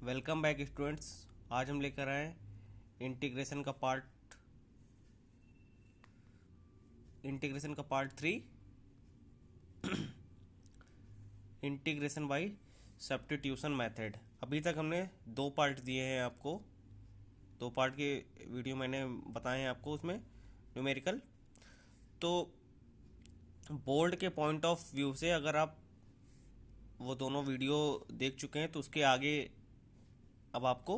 Welcome back students. आज हम लेकर आए इंटीग्रेशन का part 3, integration by substitution method. अभी तक हमने 2 पार्ट दिए हैं आपको, 2 पार्ट के वीडियो मैंने बताए हैं आपको उसमें न्यूमेरिकल। तो बोर्ड के पॉइंट ऑफ व्यू से अगर आप वो दोनों वीडियो देख चुके हैं तो उसके आगे अब आपको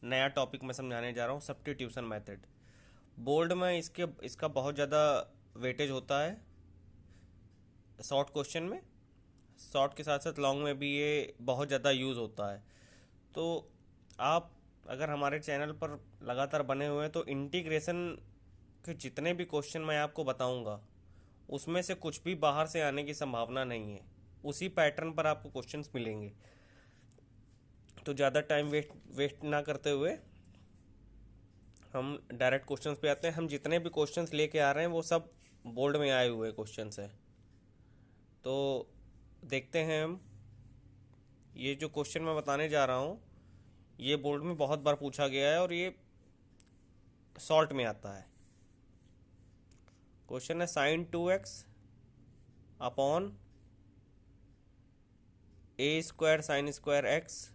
नया टॉपिक मैं समझाने जा रहा हूँ, सब्स्टिट्यूशन मेथड। बोर्ड में इसका बहुत ज़्यादा वेटेज होता है शॉर्ट क्वेश्चन में, शॉर्ट के साथ साथ लॉन्ग में भी ये बहुत ज़्यादा यूज़ होता है। तो आप अगर हमारे चैनल पर लगातार बने हुए हैं तो इंटीग्रेशन के जितने भी क्वेश्चन मैं आपको बताऊंगा उसमें से कुछ भी बाहर से आने की संभावना नहीं है, उसी पैटर्न पर आपको क्वेश्चंस मिलेंगे। तो ज़्यादा टाइम वेस्ट ना करते हुए हम डायरेक्ट क्वेश्चंस पे आते हैं। हम जितने भी क्वेश्चंस लेके आ रहे हैं वो सब बोर्ड में आए हुए क्वेश्चंस हैं। तो देखते हैं हम, ये जो क्वेश्चन मैं बताने जा रहा हूँ ये बोर्ड में बहुत बार पूछा गया है और ये सॉल्ट में आता है। क्वेश्चन है sine 2x upon a square sine square x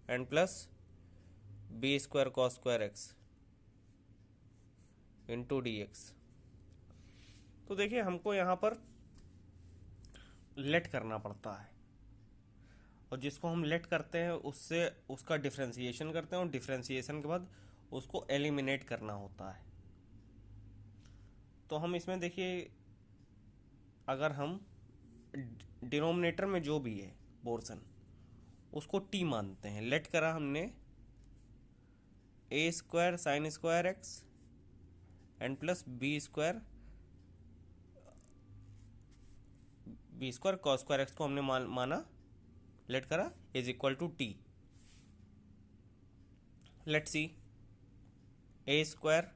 and plus b square cos square x into d x. तो देखिए हमको यहाँ पर लेट करना पड़ता है और जिसको हम लेट करते हैं उससे उसका डिफ्रेंसिएशन करते हैं और डिफ्रेंसिएशन के बाद उसको एलिमिनेट करना होता है। तो हम इसमें देखिए, अगर हम डिनोमिनेटर में जो भी है पोर्शन उसको टी मानते हैं, लेट करा हमने a square sine square x and plus b square cos square x को हमने माना लेट करा is equal to t. Let c a square,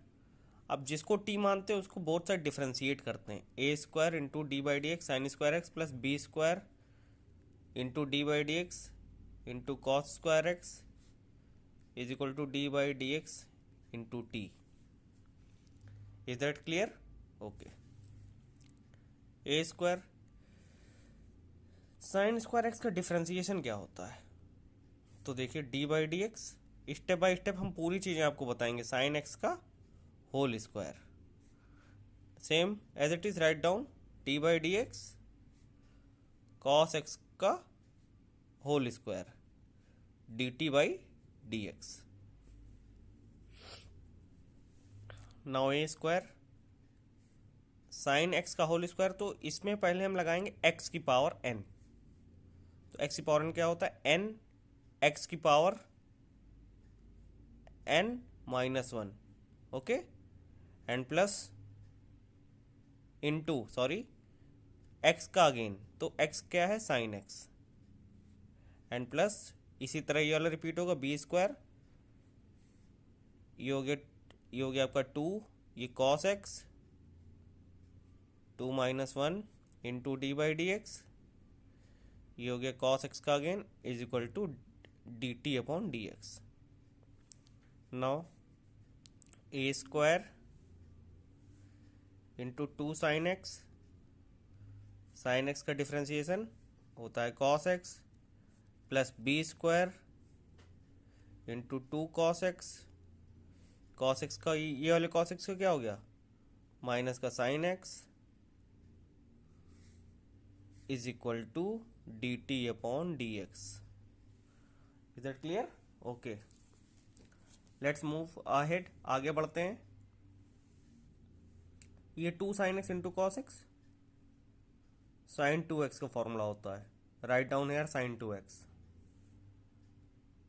अब जिसको टी मानते हैं उसको बोथ साइड डिफ्रेंशिएट करते हैं। A square into d by d x sine square x plus b square into d by d x into cos square x is equal to d by d x into t. Is that clear? Okay. A square sine square x का differentiation क्या होता है? तो देखिए d by d x, step by step हम पूरी चीज़ें आपको बताएंगे। साइन एक्स का whole square, same as it is write down d by d x cos x का whole square d t by d x. Now a square sine x का whole square, तो इसमें पहले हम लगाएंगे एक्स की power n. तो x की पावर एन क्या होता है? एन एक्स की power n minus 1, okay, and plus into sorry x का अगेन, तो एक्स क्या है? साइन एक्स एंड प्लस इसी तरह ये वाला रिपीट होगा बी स्क्वायर, ये हो गया आपका 2, ये cos x 2 minus 1 into d by d x, ये हो गया कॉस एक्स का again is equal to d t upon d x. Now a square into 2 sine x, sine x का डिफ्रेंसिएशन होता है cos x plus b square into 2 cos x, cos x का ये वाले कॉस एक्स का क्या हो गया? माइनस का sine x is equal to d t upon d x. Is that clear? Okay, let's move ahead, आगे बढ़ते हैं। ये 2 sine x into cos x sine 2x का फॉर्मूला होता है, write down here sign 2x।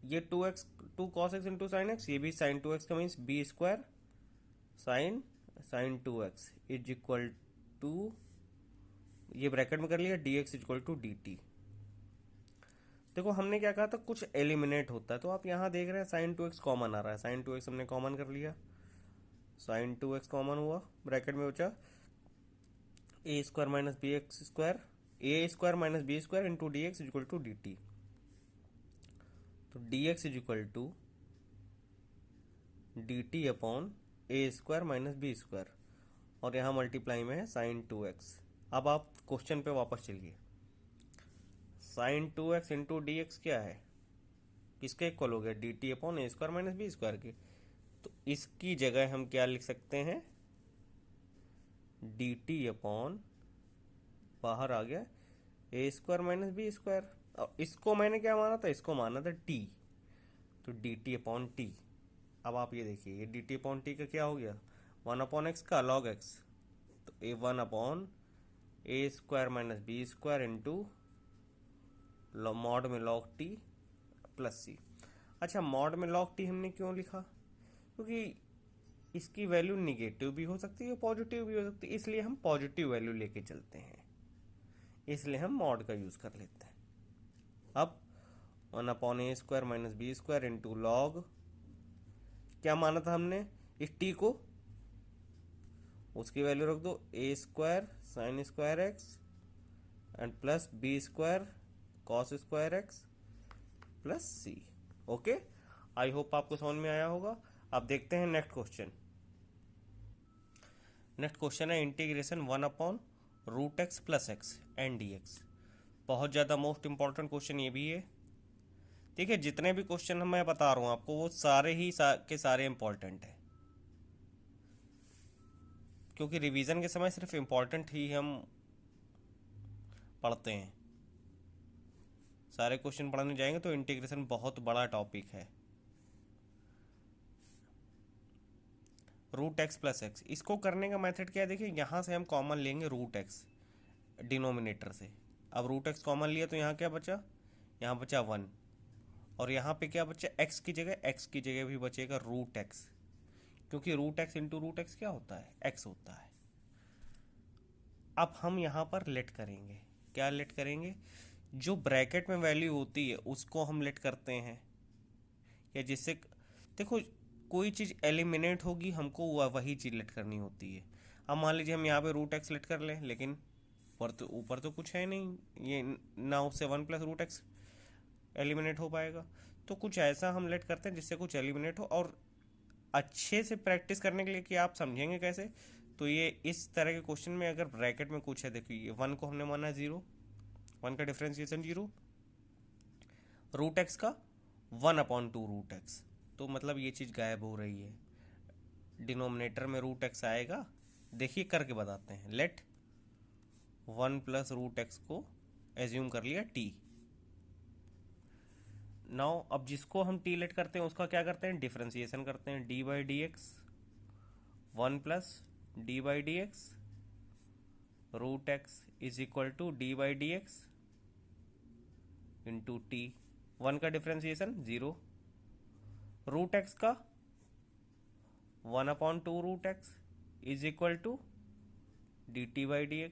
ये 2 cos x into sine x, ये भी साइन 2x का means b square sine 2x is equal to, ये ब्रैकेट में कर लिया d x is equal to d t. देखो हमने क्या कहा था, कुछ एलिमिनेट होता है, तो आप यहाँ देख रहे हैं साइन 2x कॉमन आ रहा है, साइन 2x हमने कॉमन कर लिया, साइन 2x कॉमन हुआ, ब्रैकेट में बचा a square minus b x square, a square minus b square into d x is equal to d t. तो तो d x is equal to d t upon a square minus b square, और यहाँ multiply में है sine 2x। अब आप question पे वापस चलिए। Sign 2x into d x क्या है, किसके इक्वल हो गया, D t upon a square minus b square के। तो इसकी जगह हम क्या लिख सकते हैं, डी टी अपॉन, बाहर आ गया, ए स्क्वायर माइनस बी स्क्वायर। और इसको मैंने क्या माना था, इसको माना था टी, तो डी टी अपॉन टी। अब आप ये देखिए, ये डी टी अपॉन टी का क्या हो गया, 1/x का लॉग x, तो a 1/a square minus b square into mod में लॉग टी प्लस सी। अच्छा, मॉड में लॉग टी हमने क्यों लिखा, क्योंकि इसकी वैल्यू निगेटिव भी हो सकती है पॉजिटिव भी हो सकती है, इसलिए हम पॉजिटिव वैल्यू लेके चलते हैं, इसलिए हम मॉड का यूज कर लेते हैं। अब 1/a square minus b square into log, क्या माना था हमने, इस टी को, उसकी वैल्यू रख दो a square sine square x and plus b square cos square x plus c. Okay, I hope आपको समझ में आया होगा। अब देखते हैं नेक्स्ट क्वेश्चन। नेक्स्ट क्वेश्चन है integration 1/√x plus x and d x. बहुत ज़्यादा मोस्ट इंपॉर्टेंट क्वेश्चन ये भी है। देखिए, जितने भी क्वेश्चन मैं बता रहा हूँ आपको, वो सारे ही के सारे इंपॉर्टेंट है, क्योंकि रिवीजन के समय सिर्फ इंपॉर्टेंट ही हम पढ़ते हैं। सारे क्वेश्चन पढ़ने जाएंगे तो इंटीग्रेशन बहुत बड़ा टॉपिक है। रूट एक्स प्लस एक्स, इसको करने का मेथड क्या है, देखिए यहाँ से हम कॉमन लेंगे रूट एक्स डिनोमिनेटर से। अब रूट एक्स कॉमन लिया तो यहाँ क्या बचा, यहाँ बचा 1, और यहाँ पे क्या बचा, x की जगह भी बचेगा रूट एक्स, क्योंकि root x into root x क्या होता है, x होता है। अब हम यहाँ पर लेट करेंगे, क्या लेट करेंगे, जो ब्रैकेट में वैल्यू होती है उसको हम लेट करते हैं, या जिससे देखो कोई चीज़ एलिमिनेट होगी हमको वही चीज़ लेट करनी होती है। अब मान लीजिए हम यहाँ पे रूट एक्स लेट कर लें, लेकिन ऊपर तो कुछ है नहीं, ये ना उससे 1+√x एलिमिनेट हो पाएगा, तो कुछ ऐसा हम लेट करते हैं जिससे कुछ एलिमिनेट हो। और अच्छे से प्रैक्टिस करने के लिए कि आप समझेंगे कैसे, तो ये इस तरह के क्वेश्चन में अगर ब्रैकेट में कुछ है, देखिए ये 1 को हमने माना 0, 1 का डिफ्रेंसिएशन 0, रूट एक्स का 1/2√x, तो मतलब ये चीज़ गायब हो रही है, डिनोमिनेटर में रूट एक्स आएगा। देखिए करके बताते हैं, लेट 1+√x को एज्यूम कर लिया t। नाउ अब जिसको हम t लेट करते हैं उसका क्या करते हैं, डिफ्रेंसिएशन करते हैं, d/dx 1+d/dx root x is equal to d/dx into t. 1 का डिफ्रेंसिएशन 0, रूट एक्स का 1/2√x is equal to dt/dx।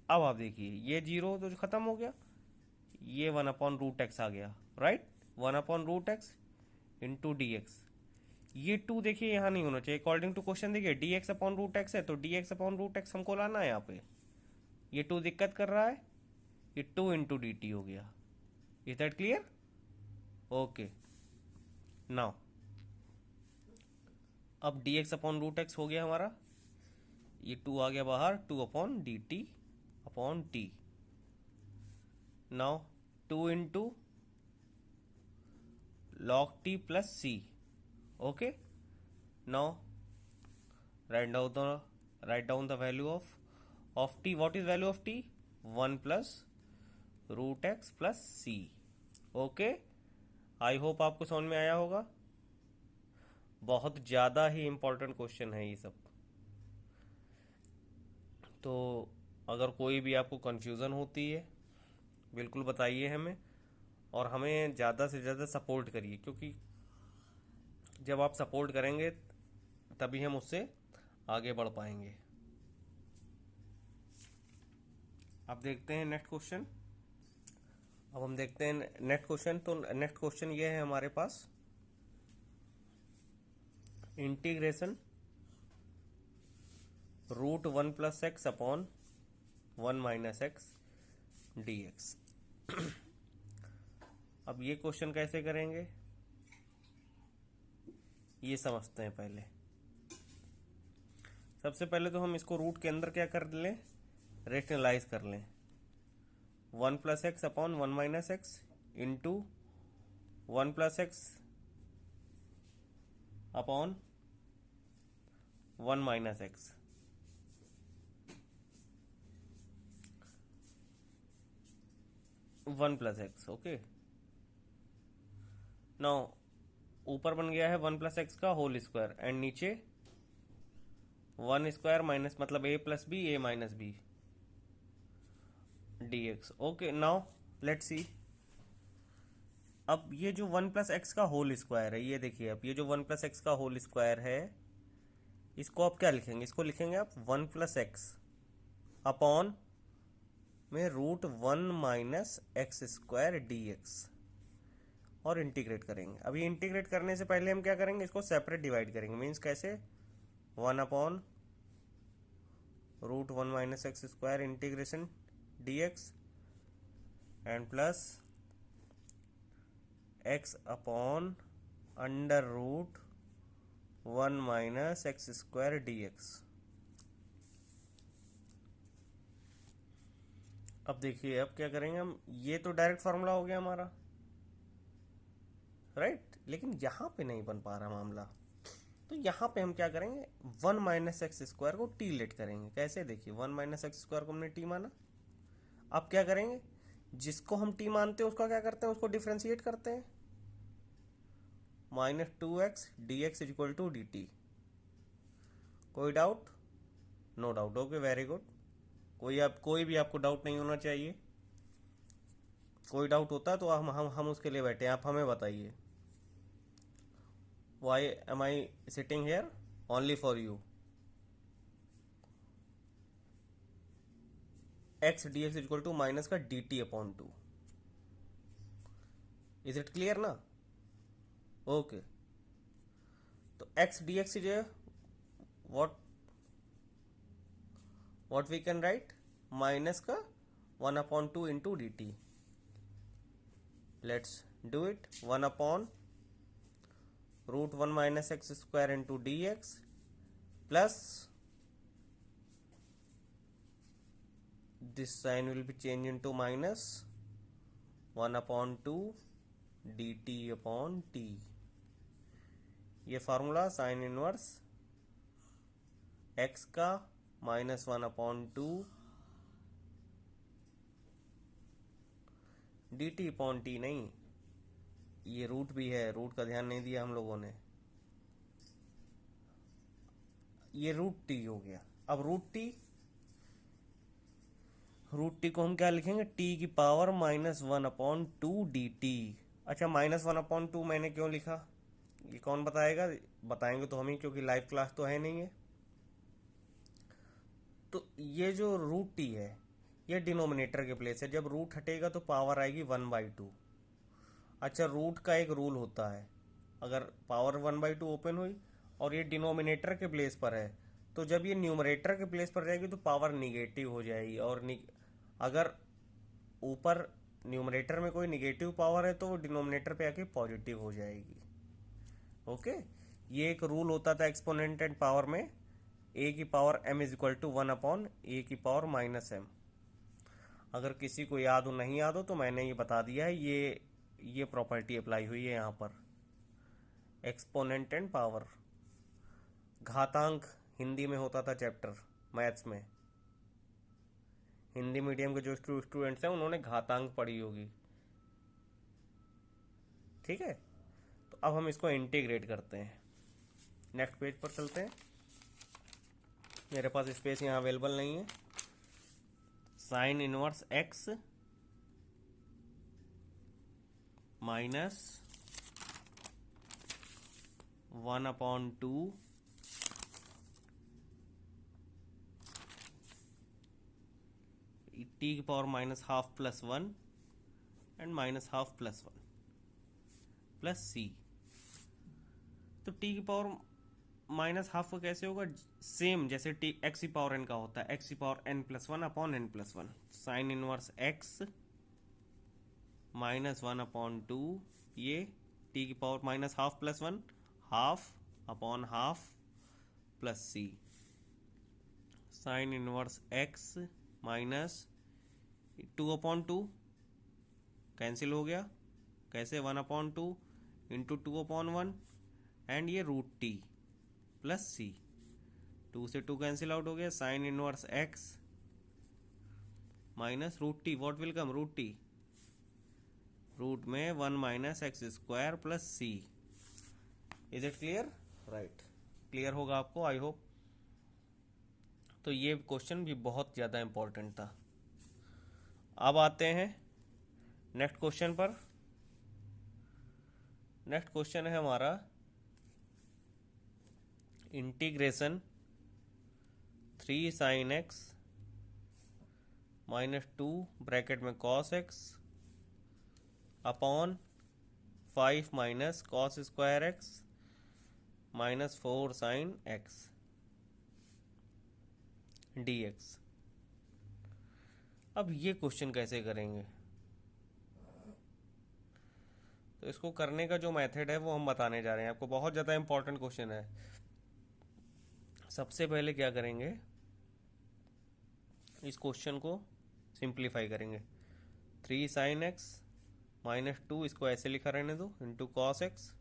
अब आप देखिए, ये 0 तो खत्म हो गया, ये 1/√x आ गया, राइट, 1/√x इंटू dx। ये 2 देखिए यहाँ नहीं होना चाहिए, अकॉर्डिंग टू क्वेश्चन देखिए dx/√x है, तो dx/√x हमको लाना है यहाँ पे, ये 2 दिक्कत कर रहा है, ये 2 इंटू dt हो गया। Is that clear, okay. Now अब dx/√x हो गया हमारा, ये 2 आ गया बाहर, 2/dt/t। Now 2 into log t plus c, okay. Now write down the value of t. What is value of t, 1+√x plus c, okay. I hope आपको समझ में आया होगा। बहुत ज़्यादा ही इम्पोर्टेंट क्वेश्चन है ये सब। तो अगर कोई भी आपको कंफ्यूजन होती है बिल्कुल बताइए हमें, और हमें ज़्यादा से ज़्यादा सपोर्ट करिए, क्योंकि जब आप सपोर्ट करेंगे तभी हम उससे आगे बढ़ पाएंगे। अब देखते हैं नेक्स्ट क्वेश्चन। अब हम देखते हैं नेक्स्ट क्वेश्चन। तो नेक्स्ट क्वेश्चन ये है हमारे पास, integration √1+x upon 1 - x dx। अब ये क्वेश्चन कैसे करेंगे ये समझते हैं पहले। सबसे पहले तो हम इसको रूट के अंदर क्या कर लें, रेशनलाइज कर लें। 1 + x upon 1 - x into 1 + x upon 1 - x। One plus x, okay. Now ऊपर बन गया है 1 + x का होल स्क्वायर एंड नीचे 1² माइनस मतलब a + b a - b dx। Okay, now let's see. अब ये जो 1 + x का होल स्क्वायर है, ये देखिए, अब ये जो 1 + x का होल स्क्वायर है, इसको आप क्या लिखेंगे, इसको लिखेंगे आप 1 + x अपॉन में √1 - x² dx और इंटीग्रेट करेंगे। अब ये इंटीग्रेट करने से पहले हम क्या करेंगे, इसको सेपरेट डिवाइड करेंगे। मीन्स कैसे, 1 upon √1 - x² integration dx and plus x upon √1 - x² dx। अब देखिए, अब क्या करेंगे हम, ये तो डायरेक्ट फार्मूला हो गया हमारा, राइट। लेकिन यहाँ पे नहीं बन पा रहा मामला, तो यहाँ पे हम क्या करेंगे, 1 - x² को t लेट करेंगे। कैसे, देखिए 1 - x² को हमने t माना। अब क्या करेंगे, जिसको हम t मानते हैं उसका क्या करते हैं, उसको डिफ्रेंशिएट करते हैं। -2x dx = dt। कोई doubt? No doubt, okay, very good. कोई भी आपको डाउट नहीं होना चाहिए। कोई डाउट होता है तो हम उसके लिए बैठे हैं, आप हमें बताइए। Why am I sitting here? Only for you. x dx = minus का dt upon 2। Is it clear ना? ओके, तो x dx is what we can write, minus का 1/2 into dt। Let's do it. 1 upon √1 - x² into dx plus this sign will be changed into minus 1/2 dt upon t। ये formula sign inverse x का -1/2 dt upon t नहीं, ये root भी है, root का ध्यान नहीं दिया हम लोगों ने। ये √t हो गया। अब √t को हम क्या लिखेंगे, t⁻⁻² dt। अच्छा, -1/2 मैंने क्यों लिखा, ये कौन बताएगा? बताएंगे तो हम ही, क्योंकि लाइव क्लास तो है नहीं है। तो ये जो √t है, ये डिनोमिनेटर के प्लेस है। जब रूट हटेगा तो पावर आएगी 1/2। अच्छा, रूट का एक रूल होता है, अगर पावर 1/2 ओपन हुई और ये डिनोमिनेटर के प्लेस पर है, तो जब ये न्यूमरेटर के प्लेस पर जाएगी तो पावर निगेटिव हो जाएगी, और अगर ऊपर न्यूमरेटर में कोई निगेटिव पावर है तो वो डिनोमिनेटर पे आके पॉजिटिव हो जाएगी। ओके, ये एक रूल होता था एक्सपोनेंट एंड पावर में, a⁻m = 1/a⁻⁻m। अगर किसी को याद हो, नहीं याद हो, तो मैंने ये बता दिया है, ये प्रॉपर्टी अप्लाई हुई है यहाँ पर। एक्सपोनेंट एंड पावर, घातांक हिंदी में होता था चैप्टर मैथ्स में। हिंदी मीडियम के जो स्टूडेंट्स हैं उन्होंने घातांक पढ़ी होगी, ठीक है। तो अब हम इसको इंटीग्रेट करते हैं। नेक्स्ट पेज पर चलते हैं, मेरे पास स्पेस यहाँ अवेलेबल नहीं है। Sign inverse x minus 1/2 t⁻⁻½ + 1 and -½ + 1 plus c। तो t⁻⁻½ को कैसे होगा, सेम जैसे x⁻n का होता है, x⁻n + 1 upon n + 1। Sine inverse x -1/2, ये t की power -half plus 1, half upon half plus c, sine inverse x -2/2 cancel हो गया, कैसे 1/2 इंटू 2/1, एंड ये √t प्लस c, 2 से 2 कैंसिल आउट हो गया, sine inverse x minus √t, what will come √t, root में 1 - x² plus c। Is it clear? Right, clear होगा आपको, आई होप। तो ये क्वेश्चन भी बहुत ज़्यादा इंपॉर्टेंट था। अब आते हैं नेक्स्ट क्वेश्चन पर। नेक्स्ट क्वेश्चन है हमारा इंटीग्रेशन 3 sin x -2 ब्रैकेट में cos x upon 5 - cos² x -4 sin x dx। अब ये क्वेश्चन कैसे करेंगे? तो इसको करने का जो मेथड है वो हम बताने जा रहे हैं आपको, बहुत ज़्यादा इंपॉर्टेंट क्वेश्चन है। सबसे पहले क्या करेंगे, इस क्वेश्चन को सिंप्लीफाई करेंगे। 3 sin x -2, इसको ऐसे लिखा रहने दो, इंटू cos x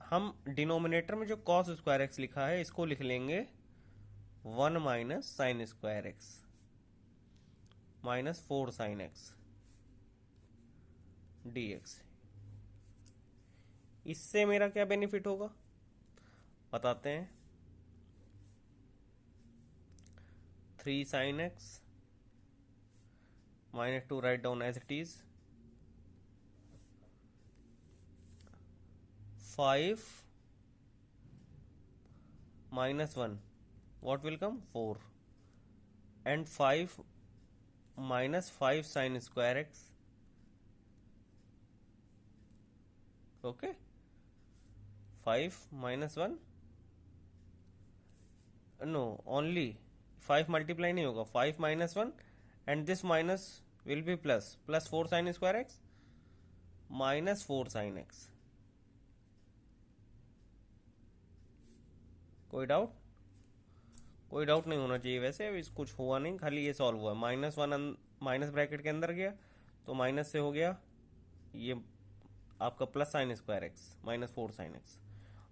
हम डिनोमिनेटर में जो cos² x लिखा है इसको लिख लेंगे 1 - sin² x -4 sin x dx। इससे मेरा क्या बेनिफिट होगा बताते हैं। 3 sin x -2 right down as it is, 5 - 1 what will come 4, and 5 - 5 sin² x, okay, 5 - 1 no, only 5 multiply नहीं होगा, 5 - 1 and this minus will be plus 4 sin² x -4 sin x। कोई doubt? कोई डाउट नहीं होना चाहिए वैसे, अभी कुछ हुआ नहीं, खाली ये सॉल्व हुआ। -1 माइनस ब्रैकेट के अंदर गया तो माइनस से हो गया ये आपका plus sin² x -4 sin x,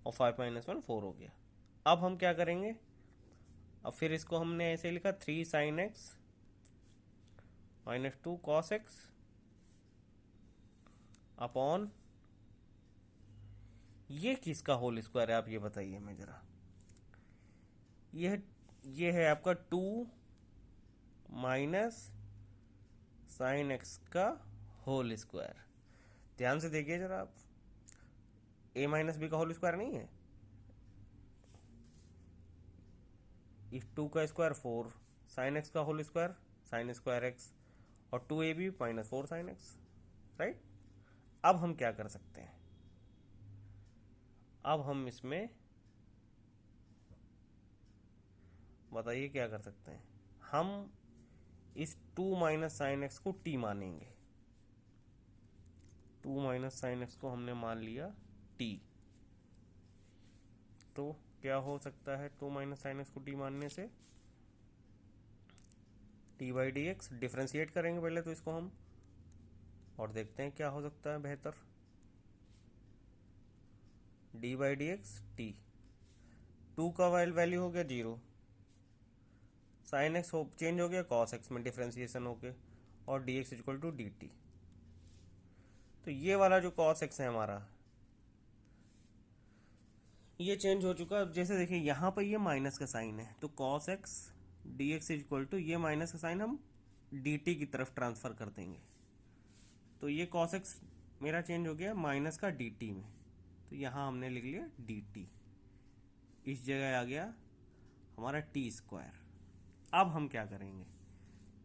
और 5 - 1 4 हो गया। अब हम क्या करेंगे, अब फिर इसको हमने ऐसे लिखा 3 sin x -2 cos x upon ये किसका होल स्क्वायर है आप ये बताइए मैं जरा। ये है आपका 2 - sin x का होल स्क्वायर। ध्यान से देखिए जरा आप, a - b का होल स्क्वायर नहीं है, इस 2 का स्क्वायर 4 sin x का होल स्क्वायर sin² x, और 2ab -4 sin x, राइट। अब हम क्या कर सकते हैं, अब हम इसमें बताइए क्या कर सकते हैं। हम इस 2 - sin x को t मानेंगे, 2 - sin x को हमने मान लिया t। तो क्या हो सकता है 2 - sin x को t मानने से, t/dx डिफ्रेंशिएट करेंगे पहले तो इसको हम, और देखते हैं क्या हो सकता है बेहतर। d/dx t, 2 का वैल्यू हो गया 0, sin x चेंज हो गया cos x में डिफ्रेंशिएशन हो गया, और dx = dt। तो ये वाला जो cos x है हमारा ये चेंज हो चुका। अब जैसे देखिए यहाँ पर ये माइनस का साइन है, तो cos x dx = ये माइनस का साइन हम dt की तरफ ट्रांसफर कर देंगे, तो ये cos x मेरा चेंज हो गया माइनस का dt में, तो यहाँ हमने लिख लिया dt, इस जगह आ गया हमारा t²। अब हम क्या करेंगे,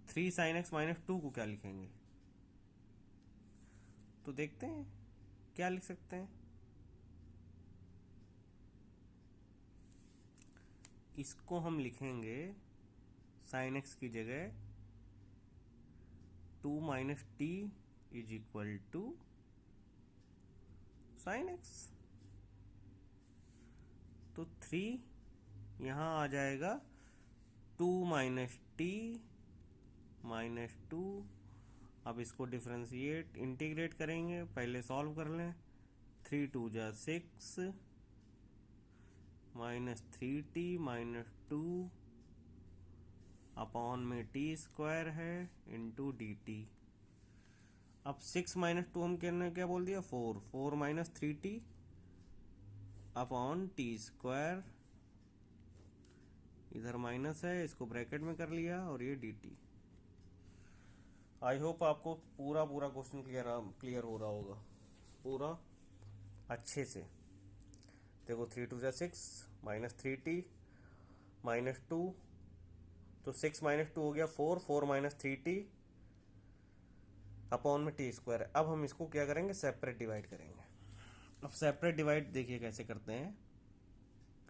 3 sin x -2 को क्या लिखेंगे, तो देखते हैं क्या लिख सकते हैं। इसको हम लिखेंगे साइन एक्स की जगह 2 minus t is equal to sine x. तो 3 यहाँ आ जाएगा 2 माइनस टी माइनस 2। अब इसको डिफ्रेंशिएट इंटीग्रेट करेंगे, पहले सॉल्व कर लें। 3 2 जा 6 माइनस 3t माइनस 2 अपॉन में टी स्क्वायर है इंटू डी टी। अब 6 माइनस 2 हम क्या बोल दिया 4, 4 minus 3t upon T square, इधर माइनस है इसको ब्रैकेट में कर लिया, और ये डी टी। आई होप आपको पूरा क्वेश्चन क्लियर हो रहा होगा पूरा अच्छे से। देखो 3 2 जा 6 माइनस 3t माइनस 2, तो 6 माइनस 2 हो गया 4, 4 माइनस 3t अपॉन में टी स्क्वायर। अब हम इसको क्या करेंगे, सेपरेट डिवाइड करेंगे। अब सेपरेट डिवाइड देखिए कैसे करते हैं,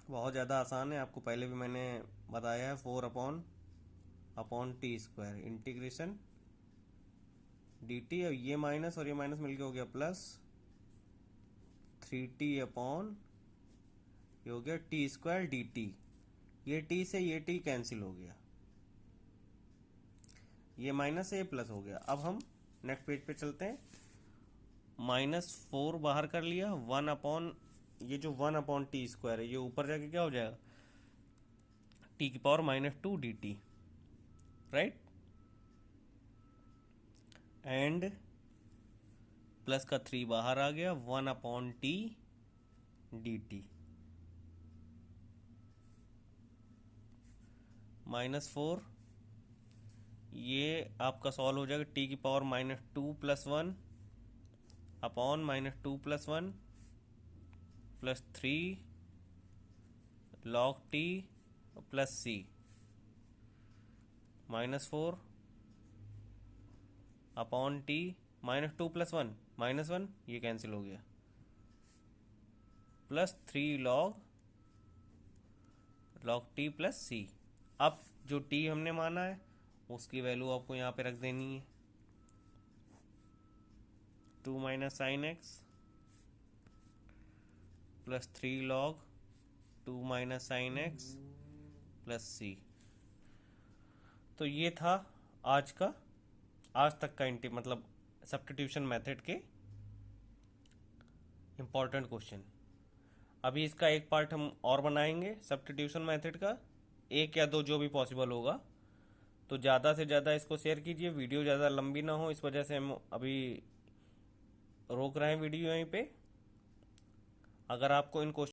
बहुत ज़्यादा आसान है, आपको पहले भी मैंने बताया है। 4 upon T square integration D T, और ये माइनस मिलके हो गया प्लस 3t अपॉन ये हो गया टी स्क्वायर डी टी। ये टी से ये टी कैंसिल हो गया, ये माइनस से ये प्लस हो गया। अब हम नेक्स्ट पेज पे चलते हैं। -4 बाहर कर लिया, 1 अपॉन ये जो 1 अपॉन टी स्क्वायर है ये ऊपर जाके क्या हो जाएगा टी की power -2 D T, right. And plus का 3 बाहर आ गया, 1 अपॉन टी डी टी -4, ये आपका सॉल्व हो जाएगा टी की power -2 + 1 upon -2 + 1 plus 3 log t plus c -4 upon T -2 + 1 -1 ये कैंसिल हो गया, plus 3 log t plus c। अब जो t हमने माना है उसकी वैल्यू आपको यहाँ पे रख देनी है, 2 minus sine x plus 3 log 2 minus sine x plus c। तो ये था आज तक का मतलब सब्स्टिट्यूशन मेथड के इम्पॉर्टेंट क्वेश्चन। अभी इसका एक पार्ट हम और बनाएंगे सब्स्टिट्यूशन मेथड का, 1 या 2 जो भी पॉसिबल होगा। तो ज़्यादा से ज़्यादा इसको शेयर कीजिए, वीडियो ज़्यादा लंबी ना हो, इस वजह से हम अभी रोक रहे हैं वीडियो यहीं पे। अगर आपको इन क्वेश्चन